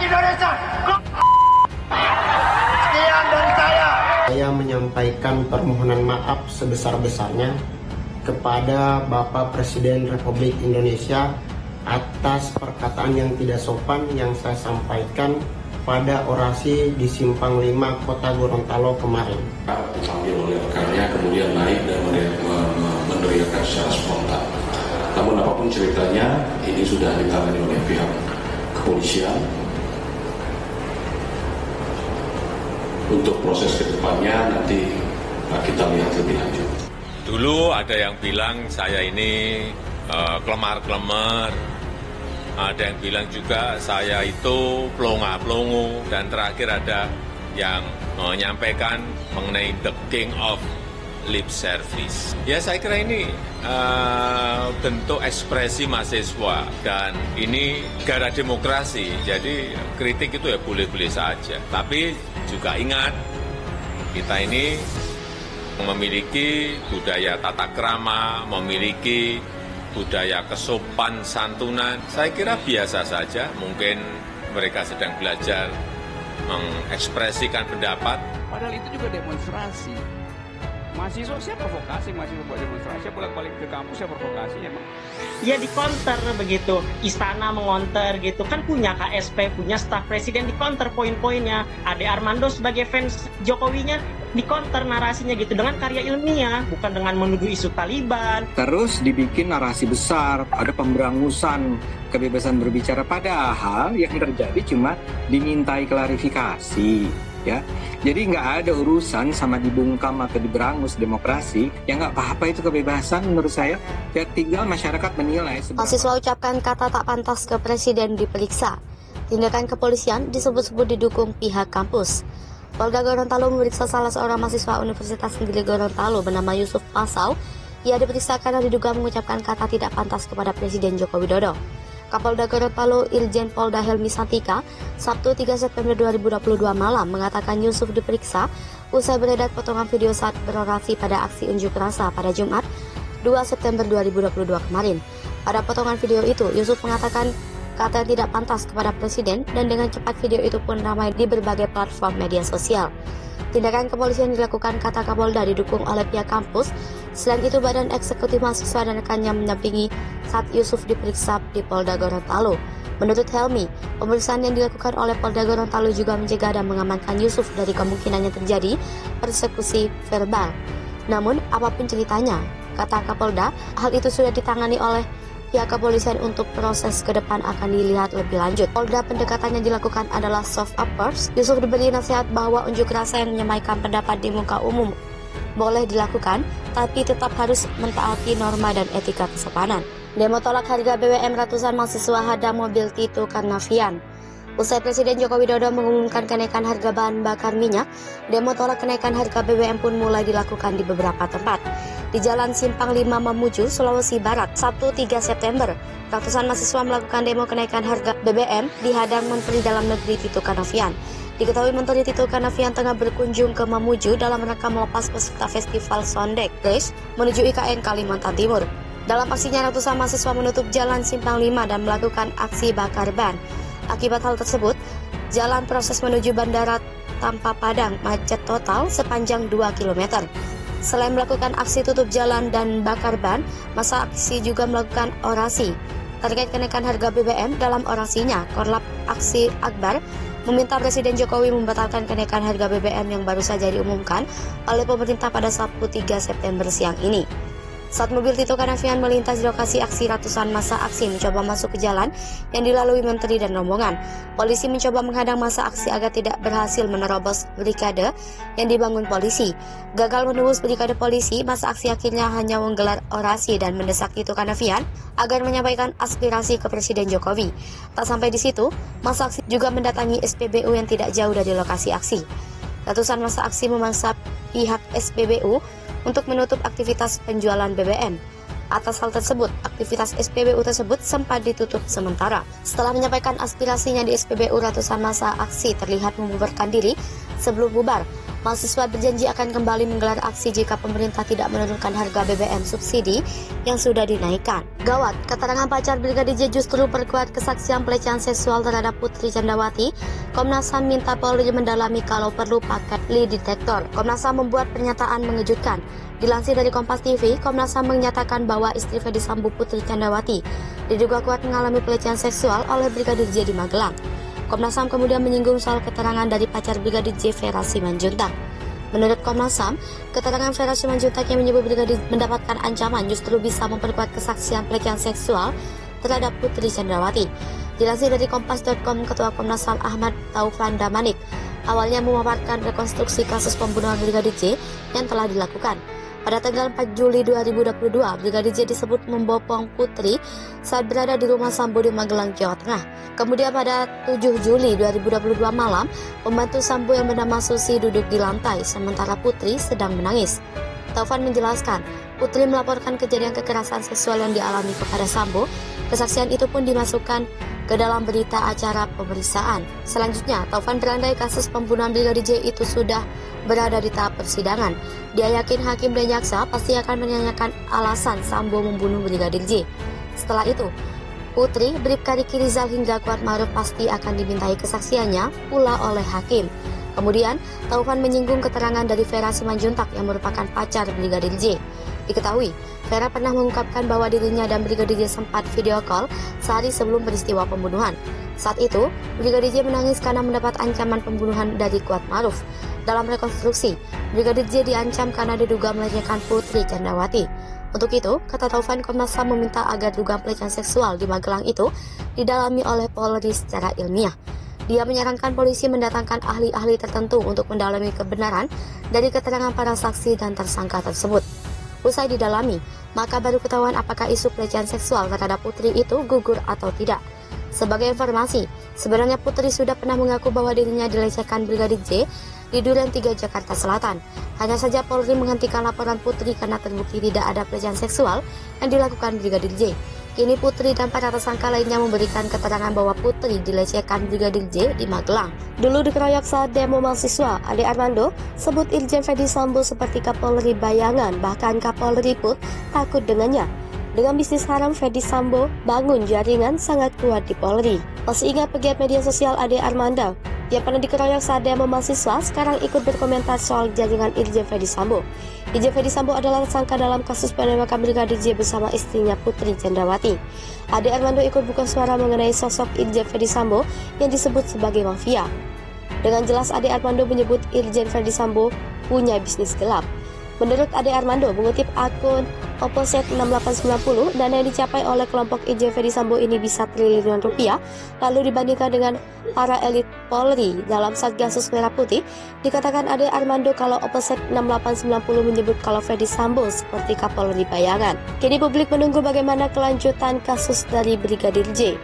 Indonesia. Sekian dari saya. Saya menyampaikan permohonan maaf sebesar-besarnya kepada Bapak Presiden Republik Indonesia atas perkataan yang tidak sopan yang saya sampaikan pada orasi di Simpang 5 Kota Gorontalo kemarin. Dipanggil oleh rekannya, kemudian naik dan meneriakan secara spontan. Namun apapun ceritanya, ini sudah ditangani oleh pihak kepolisian. Untuk proses kedepannya nanti kita lihat lebih lanjut. Dulu ada yang bilang saya ini kelemar-kelemar, ada yang bilang juga saya itu pelongo-pelongo, dan terakhir ada yang menyampaikan mengenai the king of lip service. Ya saya kira ini bentuk ekspresi mahasiswa, dan ini negara demokrasi, jadi kritik itu ya boleh-boleh saja. Tapi juga ingat, kita ini memiliki budaya tata krama, memiliki budaya kesopan santunan. Saya kira biasa saja, mungkin mereka sedang belajar mengekspresikan pendapat. Padahal itu juga demonstrasi. Mahasiswa siapa provokasi, mahasiswa buat demonstrasi, bolak-balik ke kampus ya provokasi emang. Ya di counter begitu, istana mengonter gitu, kan punya KSP, punya staf presiden di counter poin-poinnya. Ade Armando sebagai fans Jokowinya di counter narasinya gitu dengan karya ilmiah, bukan dengan menuduh isu Taliban. Terus dibikin narasi besar, ada pemberangusan kebebasan berbicara, padahal yang terjadi cuma dimintai klarifikasi. Ya, jadi nggak ada urusan sama dibungkam atau diberangus demokrasi, ya nggak apa-apa itu kebebasan menurut saya. Ya tinggal masyarakat menilai. Mahasiswa ucapkan kata tak pantas ke presiden diperiksa. Tindakan kepolisian disebut-sebut didukung pihak kampus. Polda Gorontalo memeriksa salah seorang mahasiswa Universitas Negeri Gorontalo bernama Yusuf Pasau. Ia diperiksa karena diduga mengucapkan kata tidak pantas kepada Presiden Joko Widodo. Kapolda Gorontalo Irjen Polda Helmi Santika, Sabtu 3 September 2022 malam mengatakan Yusuf diperiksa usai beredar potongan video saat berorasi pada aksi unjuk rasa pada Jumat 2 September 2022 kemarin. Pada potongan video itu, Yusuf mengatakan kata tidak pantas kepada Presiden dan dengan cepat video itu pun ramai di berbagai platform media sosial. Tindakan kepolisian dilakukan kata Kapolda didukung oleh pihak kampus. Selain itu, Badan Eksekutif Mahasiswa dan rekannya mendampingi saat Yusuf diperiksa di Polda Gorontalo. Menurut Helmi, pemeriksaan yang dilakukan oleh Polda Gorontalo juga mencegah dan mengamankan Yusuf dari kemungkinannya terjadi persekusi verbal. Namun, apapun ceritanya, kata Kapolda, hal itu sudah ditangani oleh pihak kepolisian untuk proses ke depan akan dilihat lebih lanjut. Polda pendekatannya dilakukan adalah soft approach. Yusuf diberi nasihat bahwa unjuk rasa yang menyampaikan pendapat di muka umum boleh dilakukan, tapi tetap harus mentaati norma dan etika kesopanan. Demo tolak harga BBM, ratusan mahasiswa hadang mobil Tito Karnavian. Usai Presiden Joko Widodo mengumumkan kenaikan harga bahan bakar minyak, demo tolak kenaikan harga BBM pun mulai dilakukan di beberapa tempat. Di Jalan Simpang 5 Mamuju, Sulawesi Barat, Sabtu 3 September, ratusan mahasiswa melakukan demo kenaikan harga BBM di hadang Menteri Dalam Negeri Tito Karnavian. Diketahui Menteri Tito Karnavian tengah berkunjung ke Mamuju dalam rangka melepas peserta festival Sondek Race menuju IKN Kalimantan Timur. Dalam aksinya, ratusan mahasiswa menutup Jalan Simpang 5 dan melakukan aksi bakar ban. Akibat hal tersebut, jalan proses menuju Bandara Tampa Padang macet total sepanjang 2 km. Selain melakukan aksi tutup jalan dan bakar ban, masa aksi juga melakukan orasi. Terkait kenaikan harga BBM, dalam orasinya, Korlap Aksi Akbar meminta Presiden Jokowi membatalkan kenaikan harga BBM yang baru saja diumumkan oleh pemerintah pada Sabtu 3 September siang ini. Saat mobil Tito Karnavian melintas di lokasi aksi, ratusan massa aksi mencoba masuk ke jalan yang dilalui menteri dan rombongan. Polisi mencoba menghadang massa aksi agar tidak berhasil menerobos barikade yang dibangun polisi. Gagal menembus barikade polisi, massa aksi akhirnya hanya menggelar orasi dan mendesak Tito Karnavian agar menyampaikan aspirasi ke Presiden Jokowi. Tak sampai di situ, massa aksi juga mendatangi SPBU yang tidak jauh dari lokasi aksi. Ratusan massa aksi memaksa pihak SPBU untuk menutup aktivitas penjualan BBM. Atas hal tersebut, aktivitas SPBU tersebut sempat ditutup sementara. Setelah menyampaikan aspirasinya di SPBU, ratusan massa aksi terlihat membubarkan diri sebelum bubar. Mahasiswa berjanji akan kembali menggelar aksi jika pemerintah tidak menurunkan harga BBM subsidi yang sudah dinaikkan. Gawat, keterangan pacar Brigadir J justru perkuat kesaksian pelecehan seksual terhadap Putri Candrawati. Komnas HAM minta Polri mendalami kalau perlu pakai lie detektor. Komnas HAM membuat pernyataan mengejutkan. Dilansir dari Kompas TV, Komnas HAM menyatakan bahwa istri Ferdy Sambo Putri Candrawati diduga kuat mengalami pelecehan seksual oleh Brigadir J di Magelang. Komnas HAM kemudian menyinggung soal keterangan dari pacar Brigadir J, Vera Simanjuntak. Menurut Komnas HAM, keterangan Vera Simanjuntak yang menyebut Brigadir mendapatkan ancaman justru bisa memperkuat kesaksian pelecehan seksual terhadap Putri Candrawati. Dilansir dari Kompas.com, Ketua Komnas HAM Ahmad Taufan Damanik awalnya memaparkan rekonstruksi kasus pembunuhan Brigadir J yang telah dilakukan. Pada tanggal 4 Juli 2022, Brigadir J disebut membopong Putri saat berada di rumah Sambo di Magelang, Jawa Tengah. Kemudian pada 7 Juli 2022 malam, pembantu Sambo yang bernama Susi duduk di lantai, sementara Putri sedang menangis. Taufan menjelaskan, Putri melaporkan kejadian kekerasan seksual yang dialami kepada Sambo. Kesaksian itu pun dimasukkan ke dalam berita acara pemeriksaan. Selanjutnya, Taufan berandai kasus pembunuhan Brigadir J itu sudah berada di tahap persidangan. Dia yakin hakim dan jaksa pasti akan menanyakan alasan Sambo membunuh Brigadir J. Setelah itu, Putri, Bribka Riki Rizal hingga Kuat Maruf pasti akan dimintai kesaksiannya pula oleh hakim. Kemudian, Taufan menyinggung keterangan dari Vera Simanjuntak yang merupakan pacar Brigadir J. Diketahui, Vera pernah mengungkapkan bahwa dirinya dan Brigadir J sempat video call sehari sebelum peristiwa pembunuhan. Saat itu, Brigadir J menangis karena mendapat ancaman pembunuhan dari Kuat Maruf. Dalam rekonstruksi, Brigadir J diancam karena diduga melecehkan Putri Candrawati. Untuk itu, kata Taufan, Komnas HAM meminta agar dugaan pelecehan seksual di Magelang itu didalami oleh Polri secara ilmiah. Dia menyarankan polisi mendatangkan ahli-ahli tertentu untuk mendalami kebenaran dari keterangan para saksi dan tersangka tersebut. Usai didalami, maka baru ketahuan apakah isu pelecehan seksual terhadap Putri itu gugur atau tidak. Sebagai informasi, sebenarnya Putri sudah pernah mengaku bahwa dirinya dilecehkan Brigadir J di Duren 3, Jakarta Selatan. Hanya saja Polri menghentikan laporan Putri karena terbukti tidak ada pelecehan seksual yang dilakukan Brigadir J. Kini Putri dan para tersangka lainnya memberikan keterangan bahwa Putri dilecehkan Brigadir J di Magelang. Dulu dikeroyok saat demo mahasiswa, Ade Armando sebut Irjen Ferdy Sambo seperti Kapolri bayangan, bahkan Kapolri pun takut dengannya. Dengan bisnis haram, Ferdy Sambo bangun jaringan sangat kuat di Polri. Masih ingat pegiat media sosial Ade Armando? Dia pernah dikeroyok saat demo mahasiswa, sekarang ikut berkomentar soal jaringan Irjen Ferdy Sambo. Irjen Ferdy Sambo adalah tersangka dalam kasus penembakan Brigadir J bersama istrinya Putri Candrawati. Ade Armando ikut buka suara mengenai sosok Irjen Ferdy Sambo yang disebut sebagai mafia. Dengan jelas Ade Armando menyebut Irjen Ferdy Sambo punya bisnis gelap. Menurut Ade Armando, mengutip akun Opposite 6890, dana yang dicapai oleh kelompok Irjen Ferdy Sambo ini bisa triliunan rupiah, lalu dibandingkan dengan para elit Polri dalam Satgasus Merah Putih. Dikatakan Ade Armando kalau Opposite 6890 menyebut kalau Ferdy Sambo seperti Kapolri bayangan. Kini publik menunggu bagaimana kelanjutan kasus dari Brigadir J.